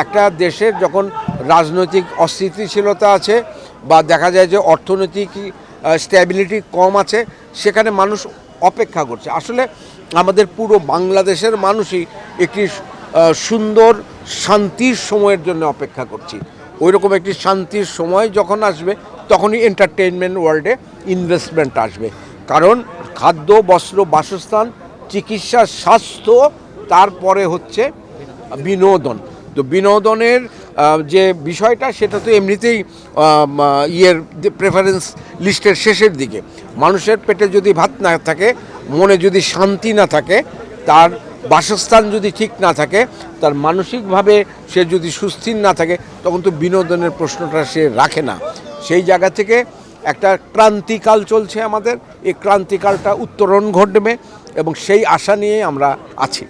একটা দেশের যখন রাজনৈতিক অস্থিতিশীলতা আছে বা দেখা যায় যে অর্থনৈতিক স্ট্যাবিলিটি কম আছে, সেখানে মানুষ অপেক্ষা করছে। আসলে আমাদের পুরো বাংলাদেশের মানুষই একটি সুন্দর শান্তির সময়ের জন্য অপেক্ষা করছি। ওই রকম একটি শান্তির সময় যখন আসবে তখনই এন্টারটেইনমেন্ট ওয়ার্ল্ডে ইনভেস্টমেন্ট আসবে। কারণ খাদ্য, বস্ত্র, বাসস্থান, চিকিৎসা, স্বাস্থ্য, তারপরে হচ্ছে বিনোদন। তো বিনোদনের যে বিষয়টা সেটা তো এমনিতেই প্রেফারেন্স লিস্টের শেষের দিকে। মানুষের পেটে যদি ভাত না থাকে, মনে যদি শান্তি না থাকে, তার বাসস্থান যদি ঠিক না থাকে, তার মানসিকভাবে সে যদি সুস্থির না থাকে, তখন তো বিনোদনের প্রশ্নটা সে রাখে না। সেই জায়গা থেকে একটা ক্রান্তিকাল চলছে আমাদের, এই ক্রান্তিকালটা উত্তরণ ঘটবে এবং সেই আশা নিয়ে আমরা আছি।